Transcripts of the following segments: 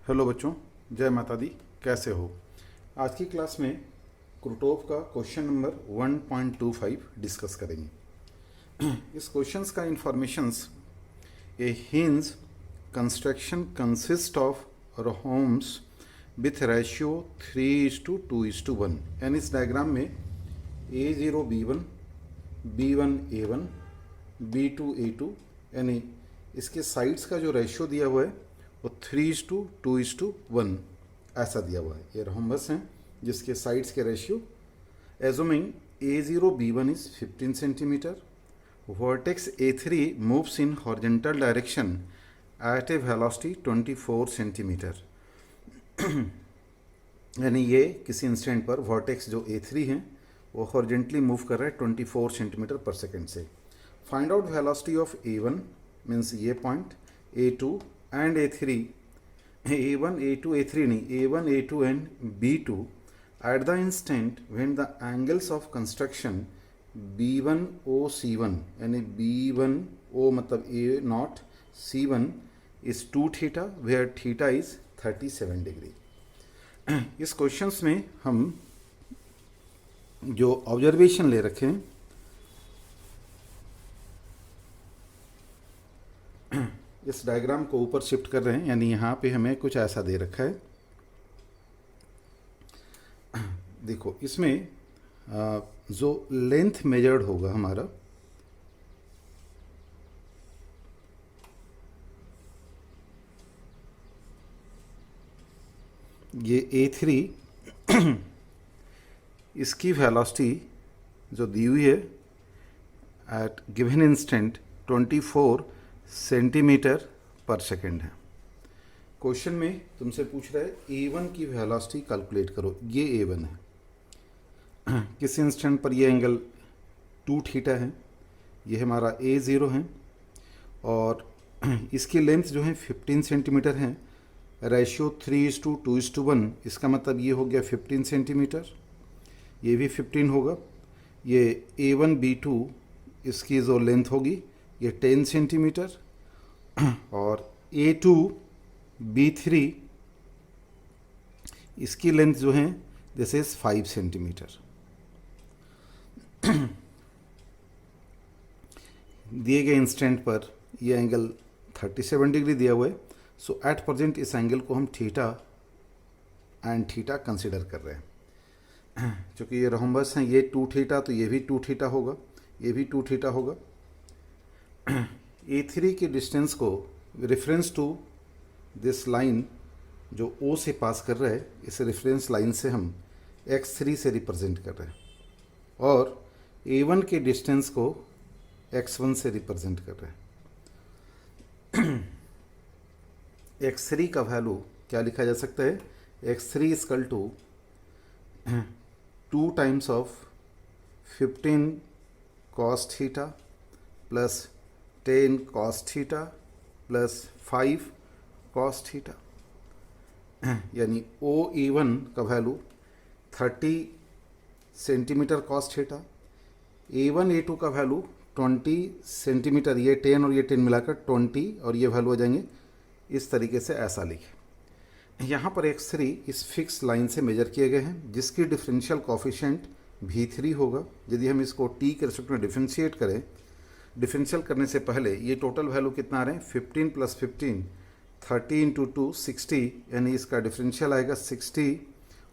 Hello बच्चों, जय माता दी। कैसे हो? आज की क्लास में क्रुटोव का क्वेश्चन नंबर 1.25 डिस्कस करेंगे। इस क्वेश्चंस का informations: a hinge construction consist of homes with ratio 3:2:1। यानी इस डायग्राम में A0 B1, B1 A1, B2 A2, यानी इसके साइड्स का जो रेशियो दिया हुआ है वो 3:2:1 ऐसा दिया हुआ है। ये रोम्बस हैं जिसके साइड्स के ratio. Assuming A0 B1 is 15 centimetre, vertex A3 moves in horizontal direction at a velocity 24 centimetre. यानी ये किसी इंस्टेंट पर वर्टेक्स जो A3 हैं वो हॉरिजेंटली मूव कर रहा है 24 सेंटीमीटर पर सेकेंड से। Find out velocity of A1 means ये point, A2 and A3, A1, A2, A3 नहीं, A1, A2 and B2 at the instant when the angles of construction B1O C1 यानी B1O मतलब A not C1 is 2 theta where theta is 37 degree। इस questions में हम जो observation ले रखे हैं इस डायग्राम को ऊपर शिफ्ट कर रहे हैं, यानी यहाँ पे हमें कुछ ऐसा दे रखा है। देखो इसमें जो लेंथ मेजर्ड होगा हमारा, ये A3 इसकी वेलोसिटी जो दी हुई है एट गिवन इंस्टेंट 24 सेंटीमीटर पर सेकेंड है। क्वेश्चन में तुमसे पूछ रहा है A1 की वेलोसिटी कैलकुलेट करो। ये A1 है, किस इंस्टेंट पर ये एंगल 2 थीटा है, ये हमारा A0 है और इसकी लेंथ जो है 15 सेंटीमीटर है। रेशियो 3:2:1, इसका मतलब ये हो गया 15 सेंटीमीटर, ये भी 15 होगा। ये A1 B2 इसकी जो लेंथ होगी ये 10 सेंटीमीटर और A2 B3 इसकी लेंथ जो है दिस इज 5 सेंटीमीटर। दिए गए इंस्टेंट पर ये एंगल 37 डिग्री दिया हुआ है। सो एट प्रेजेंट इस एंगल को हम थीटा एंड थीटा कंसिडर कर रहे हैं। क्योंकि ये रोम्बस हैं, ये 2 थीटा तो ये भी 2 थीटा होगा, ये भी 2 थीटा होगा। A3 की डिस्टेंस को रेफरेंस टू दिस लाइन जो O से पास कर रहा है, इस रेफरेंस लाइन से हम x3 से रिप्रेजेंट कर रहे हैं और A1 के डिस्टेंस को x1 से रिप्रेजेंट कर रहे हैं। x3 का वैल्यू क्या लिखा जा सकता है? x3 equal to 2 times of 15 cos theta plus 10 cos theta plus 5 cos theta, यानी OA1 का value 30 centimetre cos theta, A1 A2 का वैल्यू 20 सेंटीमीटर, ये 10 और ये 10 मिलाकर 20 और ये वैल्यू आ जाएंगे इस तरीके से। ऐसा लिखे। यहाँ पर x3 इस फिक्स लाइन से मेजर किए गए हैं जिसकी डिफरेंशियल कोफिशिएंट V3 होगा। यदि हम इसको t के रिस्पेक्ट में डिफरेंशिएट करें, डिफरेंशियल करने से पहले ये टोटल वैल्यू कितना आ रहे हैं? 15 + 15 30 × 2 60, यानी इसका डिफरेंशियल आएगा 60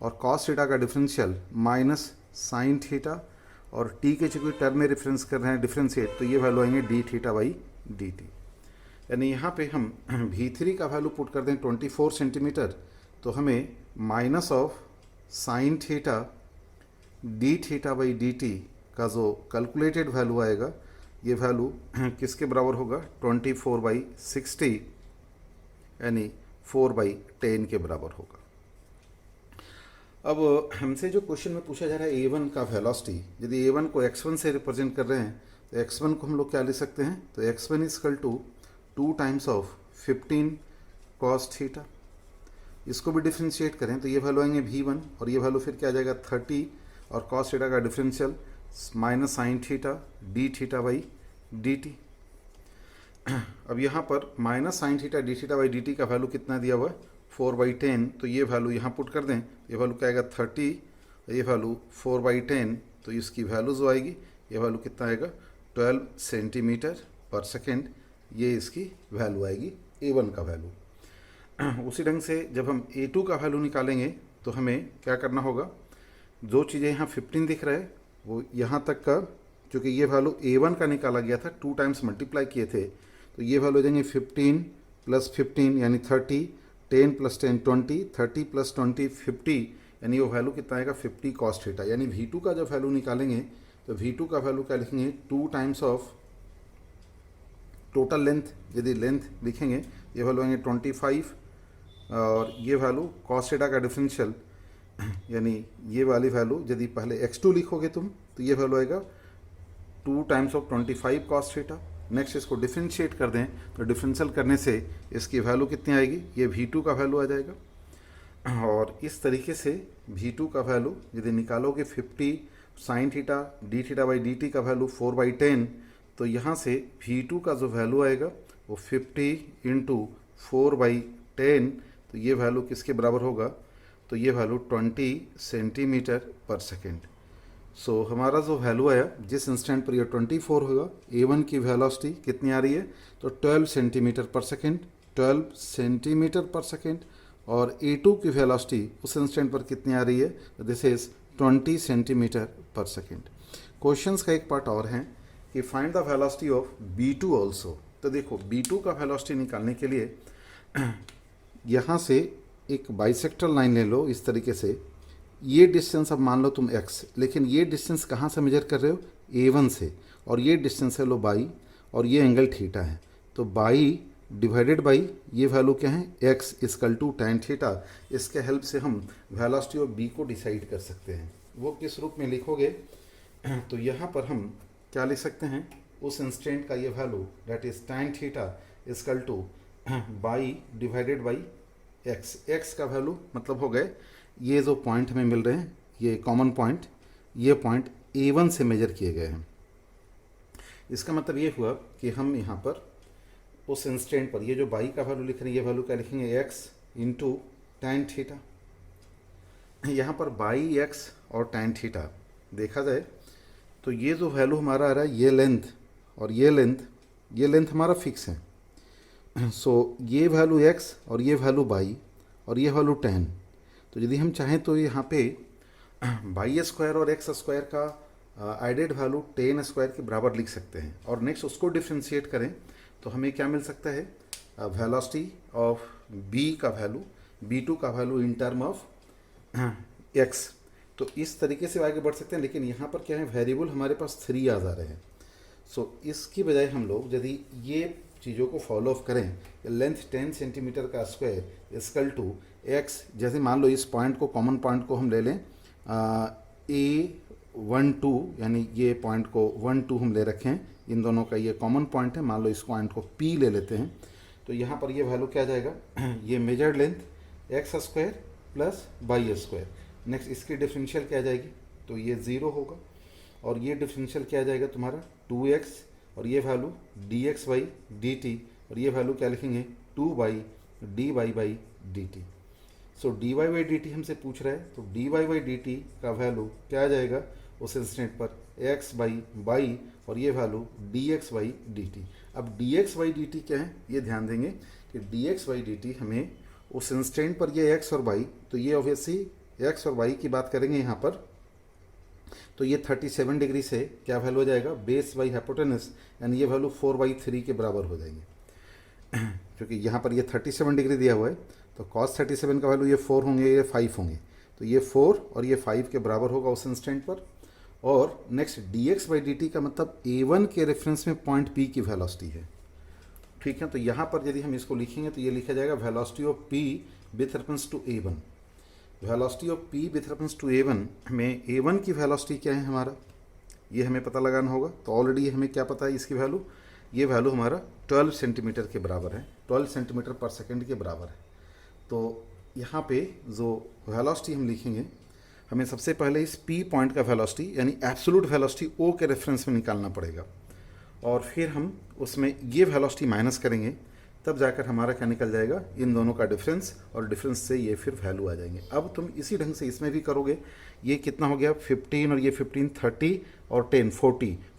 और cos थीटा का डिफरेंशियल माइनस साइन थीटा और t के चूँकि टर्म में रेफरेंस कर रहे हैं डिफरेंशिएट, तो ये वैल्यू आएंगे d θ/dt। यानी यहाँ पे हम V3 का वैल्यू पुट कर दें 24 सेंटीमीटर, तो हमें minus of sine theta d θ/dt का जो कैलकुलेटेड वैल्यू आएगा, ये वैल्यू किसके बराबर होगा? 24/60 यानी 4/10 के बराबर होगा। अब हमसे जो क्वेश्चन में पूछा जा रहा है A1 का वेलोसिटी, यदि A1 को x1 से रिप्रेजेंट कर रहे हैं तो x1 को हम लोग क्या लिख सकते हैं? तो x1 equal to 2 times of 15 cos theta. इसको भी डिफ्रेंशिएट करें तो ये वैल्यू आएंगे V1 और ये वैल्यू फिर क्या आ जाएगा 30 और cos थीटा का differential minus sine theta d θ/dt। अब यहाँ पर minus sine theta D theta by D T का वैल्यू कितना दिया हुआ है? 4/10, तो ये वैल्यू यहाँ पुट कर दें, ये वैल्यू क्या आएगा 30, ये वैल्यू 4/10, तो इसकी वैल्यू जो आएगी ये वैल्यू कितना आएगा 12 सेंटीमीटर पर सेकेंड, ये इसकी वैल्यू आएगी A1 का वैल्यू। उसी ढंग से जब हम A2 का वैल्यू निकालेंगे तो हमें क्या करना होगा, जो चीज़ें यहाँ 15 दिख रहा है वो यहाँ तक का, क्योंकि ये वैल्यू A1 का निकाला गया था 2 टाइम्स मल्टीप्लाई किए थे, तो ये वैल्यू हो जाएंगे 15 + 15 यानी 30, 10 + 10 20, 30 + 20 50, यानी वो वैल्यू कितना आएगा 50 cos थीटा। यानी V2 का जब वैल्यू निकालेंगे तो V2 का वैल्यू क्या लिखेंगे 2 टाइम्स ऑफ टोटल लेंथ, यदि लेंथ लिखेंगे ये वैल्यू आएंगे 25, और ये वैल्यू cos थीटा का डिफरेंशियल यानी ये वाली वैल्यू यदि पहले x2 लिखोगे तुम तो ये वैल्यू आएगा 2 times of 25 cos theta. Next इसको डिफ्रेंशिएट कर दें तो डिफरेंशियल करने से इसकी वैल्यू कितनी आएगी, ये V2 का वैल्यू आ जाएगा। और इस तरीके से V2 का वैल्यू यदि निकालोगे 50 sin theta d theta by dt का वैल्यू 4/10, तो यहाँ से V2 का जो वैल्यू आएगा वो 50 × 4/10, तो ये वैल्यू किसके बराबर होगा, तो ये वैल्यू 20 सेंटीमीटर पर सेकेंड। सो हमारा जो वैल्यू आया जिस इंस्टेंट पर ये 24 होगा, A1 की वेलोसिटी कितनी आ रही है, तो 12 सेंटीमीटर पर सेकेंड, 12 सेंटीमीटर पर सेकेंड, और A2 की वेलोसिटी उस इंस्टेंट पर कितनी आ रही है, दिस इज 20 सेंटीमीटर पर सेकेंड। क्वेश्चंस का एक पार्ट और है कि find the velocity of B2 also. तो देखो B2 का वेलोसिटी निकालने के लिए यहाँ से एक बाइसेक्टर लाइन ले लो इस तरीके से, ये डिस्टेंस अब मान लो तुम x, लेकिन ये डिस्टेंस कहाँ से मेजर कर रहे हो, A1 से, और ये डिस्टेंस है लो बाई, और ये एंगल थीटा है, तो बाई डिवाइडेड बाई ये वैल्यू क्या है x = tan थीटा। इसके हेल्प से हम वेलोसिटी ऑफ B को डिसाइड कर सकते हैं। वो किस रूप में लिखोगे, तो यहाँ पर हम क्या लिख सकते हैं, उस इंस्टेंट का ये value that is tan theta = by divided by x का वैल्यू मतलब हो गए ये जो पॉइंट हमें मिल रहे हैं, ये कॉमन पॉइंट, ये पॉइंट A1 से मेजर किए गए हैं। इसका मतलब ये हुआ कि हम यहाँ पर उस इंस्टेंट पर ये जो बाई का वैल्यू लिख रहे हैं, ये वैल्यू क्या लिखेंगे x × tan थीटा। यहाँ पर बाई x और tan थीटा देखा जाए तो ये जो वैल्यू हमारा आ रहा है, ये लेंथ और ये लेंथ हमारा फिक्स है। सो ये वैल्यू x और ये वैल्यू बाई और ये वैल्यू tan, तो यदि हम चाहें तो यहाँ पे बाई स्क्वायर और एक्स स्क्वायर का एडेड वैल्यू tan स्क्वायर के बराबर लिख सकते हैं, और नेक्स्ट उसको डिफ्रेंशिएट करें तो हमें क्या मिल सकता है, वेलोसिटी ऑफ B का वैल्यू, B2 का value in term of x। तो इस तरीके से आगे बढ़ सकते हैं, लेकिन यहाँ पर क्या है, वेरिएबल हमारे पास 3 आ जा रहे हैं। सो इसकी बजाय हम लोग यदि ये चीज़ों को फॉलो ऑफ करें, लेंथ 10 सेंटीमीटर का स्क्वायर = x, जैसे मान लो इस पॉइंट को, कॉमन पॉइंट को हम ले लें A12, यानी ये पॉइंट को 1 2 हम ले रखें, इन दोनों का ये कॉमन पॉइंट है, मान लो इस पॉइंट को P ले लेते हैं, तो यहाँ पर ये वैल्यू क्या आ जाएगा, ये measured length x² + y²। Next इसकी डिफरेंशियल क्या आ जाएगी, तो ये 0 होगा, और ये डिफरेंशियल क्या आ जाएगा तुम्हारा 2x, और ये वैल्यू dx/dt, और ये वैल्यू क्या लिखेंगे 2/dy/dt। सो dy/dt हमसे पूछ रहा है, तो dy/dt का वैल्यू क्या आ जाएगा उस इंस्टेंट पर x/y, और ये वैल्यू dx/dt। अब dx/dt क्या है, ये ध्यान देंगे कि dx/dt हमें उस इंस्टेंट पर ये x और y, तो ये ऑब्वियसली x और y की बात करेंगे यहाँ पर, तो ये 37 डिग्री से क्या वैल्यू हो जाएगा, बेस बाई हाइपोटेनस, यानी ये वैल्यू 4/3 के बराबर हो जाएंगे। क्योंकि यहाँ पर ये 37 डिग्री दिया हुआ है, तो cos 37 का वैल्यू ये 4 होंगे, ये 5 होंगे, तो ये 4 और ये 5 के बराबर होगा उस इंस्टेंट पर। और नेक्स्ट dx/dt का मतलब A1 के रेफरेंस में पॉइंट P की वेलोसिटी है, ठीक है। तो यहाँ पर यदि हम इसको लिखेंगे तो ये लिखा जाएगा velocity of P with reference to A1। Velocity of P with reference to A1 में A1 की वेलोसिटी क्या है हमारा, ये हमें पता लगाना होगा। तो ऑलरेडी हमें क्या पता है इसकी वैल्यू, ये वैल्यू हमारा 12 सेंटीमीटर के बराबर है, 12 सेंटीमीटर पर सेकेंड के बराबर है। तो यहाँ पे जो वेलोसिटी हम लिखेंगे, हमें सबसे पहले इस P पॉइंट का वेलोसिटी यानी एब्सोल्यूट वेलोसिटी O के रेफरेंस में निकालना पड़ेगा, और फिर हम उसमें ये वेलोसिटी माइनस करेंगे, तब जाकर हमारा क्या निकल जाएगा, इन दोनों का डिफरेंस, और डिफरेंस से ये फिर वैल्यू आ जाएंगे। अब तुम इसी ढंग से इसमें भी करोगे। ये कितना हो गया 15 और ये 15 30 और 10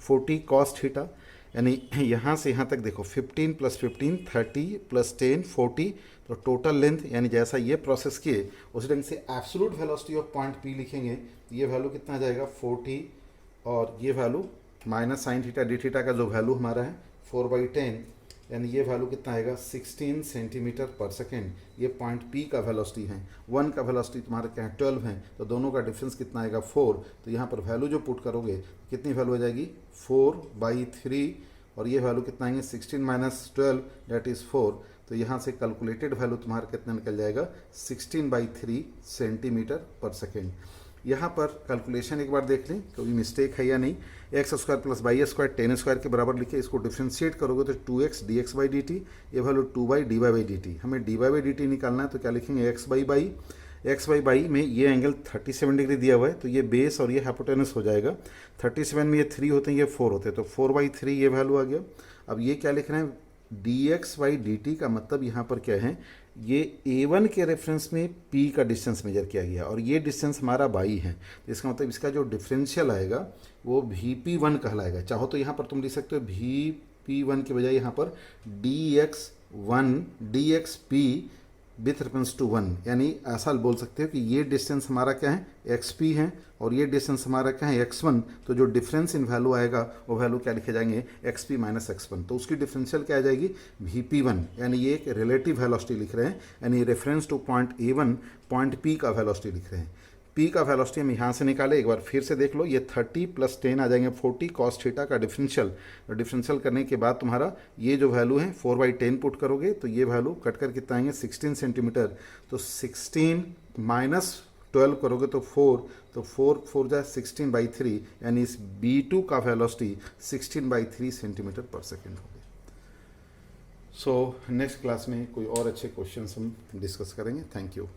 40 कॉस थीटा, यानी यहाँ से यहाँ तक देखो 15 + 15 30 + 10 40, तो टोटल लेंथ, यानी जैसा ये प्रोसेस किए उसी ढंग से absolute velocity of point P लिखेंगे। ये वैल्यू कितना आ जाएगा 40, और ये value minus sine theta D theta का जो वैल्यू हमारा है 4/10, यानी ये वैल्यू कितना आएगा 16 सेंटीमीटर पर सेकेंड। ये पॉइंट पी का वेलोसिटी है। 1 का वेलोसिटी तुम्हारा क्या है 12 है, तो दोनों का डिफरेंस कितना आएगा 4। तो यहाँ पर वैल्यू जो पुट करोगे कितनी वैल्यू आ जाएगी 4/3, और ये वैल्यू कितना आएंगे 16 - 12 दैट इज़ 4। तो यहाँ से कैलकुलेटेड वैल्यू तुम्हारा कितना निकल जाएगा 16/3 सेंटीमीटर पर सेकेंड। यहाँ पर कैलकुलेशन एक बार देख लें कोई मिस्टेक है या नहीं। x² + y² 10² के बराबर लिखे, इसको डिफ्रेंशिएट करोगे तो 2x dx/dt, ये वैल्यू 2y dy/dt। हमें dy/dt निकालना है, तो क्या लिखेंगे x/y में ये एंगल 37 डिग्री दिया हुआ है, तो ये बेस और ये हाइपोटेनस हो जाएगा। 37 में ये 3 होते हैं, ये 4 होते हैं, तो 4/3 ये वैल्यू आ गया। अब ये क्या लिख रहे हैं dx/dt का मतलब यहाँ पर क्या है, ये a1 के रेफरेंस में p का डिस्टेंस मेजर किया गया, और ये डिस्टेंस हमारा y है, तो इसका मतलब इसका जो डिफरेंशियल आएगा वो vp1 कहलाएगा। चाहो तो यहाँ पर तुम लिख सकते हो vp1 के बजाय यहाँ पर dx विथ रेफरेंस टू 1, यानी ऐसा बोल सकते हो कि ये डिस्टेंस हमारा क्या है xp है, और ये डिस्टेंस हमारा क्या है x1। तो जो डिफरेंस इन वैल्यू आएगा वो वैल्यू क्या लिखे जाएंगे xp - x1, तो उसकी डिफरेंशियल क्या आ जाएगी vp1, यानी ये एक रिलेटिव वेलोसिटी लिख रहे हैं, यानी reference two point a1 point p का वेलोसिटी लिख रहे हैं। p का वेलोसिटी हम यहाँ से निकाले, एक बार फिर से देख लो, ये 30 + 10 आ जाएंगे 40 cos थीटा का डिफरेंशियल करने के बाद तुम्हारा ये जो वैल्यू है 4/10 पुट करोगे, तो ये वैल्यू कट कर कितना आएंगे 16 सेंटीमीटर, तो 16 - 12 करोगे तो 4, तो 4 जा 16/3, यानी इस b2 का वेलोसिटी 16/3 सेंटीमीटर पर सेकेंड हो गया। सो नेक्स्ट क्लास में कोई और अच्छे क्वेश्चन हम डिस्कस करेंगे। Thank you.